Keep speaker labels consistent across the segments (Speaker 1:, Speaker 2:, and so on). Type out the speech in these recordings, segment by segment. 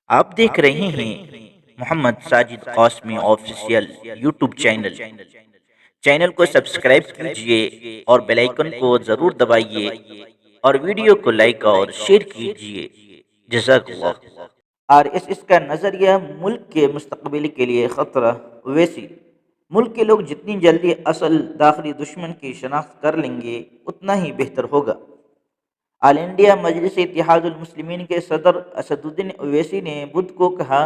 Speaker 1: آپ دیکھ رہے ہیں Muhammad Sajid Qasmi official YouTube channel. Channel کو سبسکرائب کیجئے اور بیل آئیکن کو ضرور دبائیے اور ویڈیو کو لائک اور شیئر کیجئے۔ جزاک اللہ۔ آر ایس ایس کا نظریہ ملک کے مستقبل کے لیے خطرہ۔ اویسی: ملک کے لوگ جتنی جلدی اصل داخلی دشمن کی شناخت کر لیں گے اتنا ہی بہتر ہوگا۔ آل انڈیا مجلس اتحاد المسلمین کے صدر اسد الدین اویسی نے بدھ کو کہا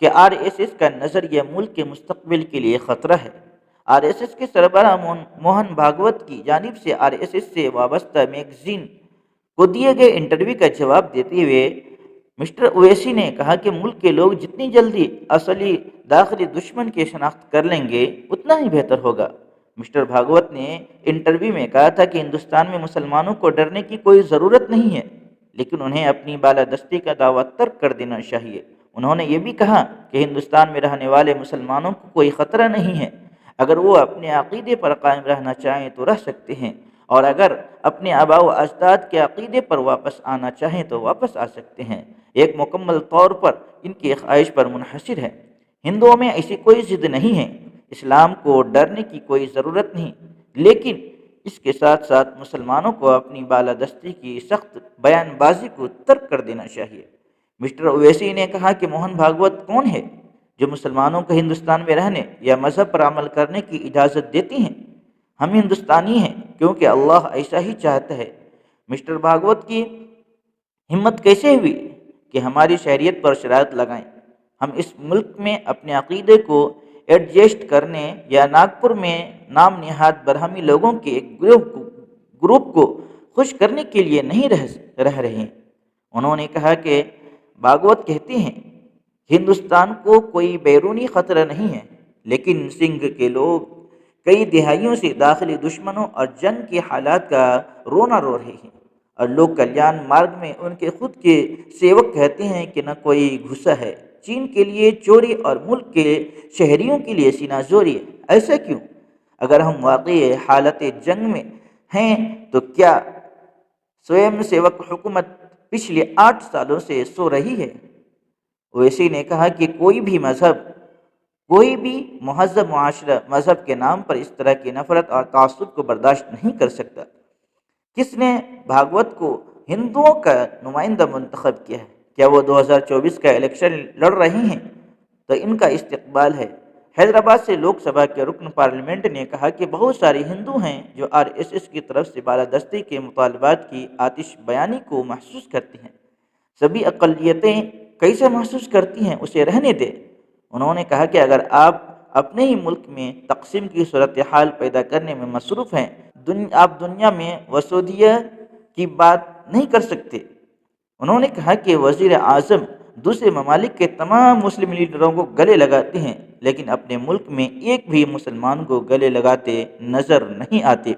Speaker 1: کہ آر ایس ایس کا نظریہ ملک کے مستقبل کے لیے خطرہ ہے۔ آر ایس ایس کے سربراہ موہن بھاگوت کی جانب سے آر ایس ایس سے وابستہ میگزین کو دیے گئے انٹرویو کا جواب دیتے ہوئے مسٹر اویسی نے کہا کہ ملک کے لوگ جتنی جلدی اصلی داخلی دشمن کی شناخت کر لیں گے اتنا ہی بہتر ہوگا۔ مسٹر بھاگوت نے انٹرویو میں کہا تھا کہ ہندوستان میں مسلمانوں کو ڈرنے کی کوئی ضرورت نہیں ہے، لیکن انہیں اپنی بالادستی کا دعویٰ ترک کر دینا چاہیے۔ انہوں نے یہ بھی کہا کہ ہندوستان میں رہنے والے مسلمانوں کو کوئی خطرہ نہیں ہے۔ اگر وہ اپنے عقیدے پر قائم رہنا چاہیں تو رہ سکتے ہیں، اور اگر اپنے آباء و اجداد کے عقیدے پر واپس آنا چاہیں تو واپس آ سکتے ہیں۔ ایک مکمل طور پر ان کی خواہش پر منحصر ہے۔ ہندوؤں میں ایسی کوئی ضد نہیں ہے۔ اسلام کو ڈرنے کی کوئی ضرورت نہیں، لیکن اس کے ساتھ ساتھ مسلمانوں کو اپنی بالادستی کی سخت بیان بازی کو ترک کر دینا چاہیے۔ مسٹر اویسی نے کہا کہ موہن بھاگوت کون ہے جو مسلمانوں کو ہندوستان میں رہنے یا مذہب پر عمل کرنے کی اجازت دیتی ہیں؟ ہم ہندوستانی ہیں کیونکہ اللہ ایسا ہی چاہتا ہے۔ مسٹر بھاگوت کی ہمت کیسے ہوئی کہ ہماری شہریت پر شرائط لگائیں؟ ہم اس ملک میں اپنے عقیدے کو ایڈجسٹ کرنے یا ناگپور میں نام نہاد برہمی لوگوں کے ایک گروپ کو خوش کرنے کے لیے نہیں رہ رہے ہیں۔ انہوں نے کہا کہ بھاگوت کہتے ہیں ہندوستان کو کوئی بیرونی خطرہ نہیں ہے، لیکن سنگھ کے لوگ کئی دہائیوں سے داخلی دشمنوں اور جنگ کے حالات کا رونا رو رہے ہیں، اور لوگ کلیان مارگ میں ان کے خود کے سیوک کہتے ہیں کہ نہ کوئی گھسا ہے چین کے لیے چوری اور ملک کے شہریوں کے لیے سینہ زوری ہے۔ ایسا کیوں؟ اگر ہم واقعی حالت جنگ میں ہیں تو کیا سوئم سیوک حکومت پچھلے 8 سالوں سے سو رہی ہے؟ اویسی نے کہا کہ کوئی بھی مذہب، کوئی بھی مہذب معاشرہ مذہب کے نام پر اس طرح کی نفرت اور تعصب کو برداشت نہیں کر سکتا۔ کس نے بھاگوت کو ہندوؤں کا نمائندہ منتخب کیا ہے؟ کیا وہ 2024 کا الیکشن لڑ رہے ہیں؟ تو ان کا استقبال ہے۔ حیدرآباد سے لوک سبھا کے رکن پارلیمنٹ نے کہا کہ بہت سارے ہندو ہیں جو آر ایس ایس کی طرف سے بالادستی کے مطالبات کی آتش بیانی کو محسوس کرتی ہیں۔ سبھی اقلیتیں کیسے محسوس کرتی ہیں اسے رہنے دے۔ انہوں نے کہا کہ اگر آپ اپنے ہی ملک میں تقسیم کی صورتحال پیدا کرنے میں مصروف ہیں، آپ دنیا میں وسودیہ کی بات نہیں کر سکتے۔ انہوں نے کہا کہ وزیر اعظم دوسرے ممالک کے تمام مسلم لیڈروں کو گلے لگاتے ہیں، لیکن اپنے ملک میں ایک بھی مسلمان کو گلے لگاتے نظر نہیں آتے۔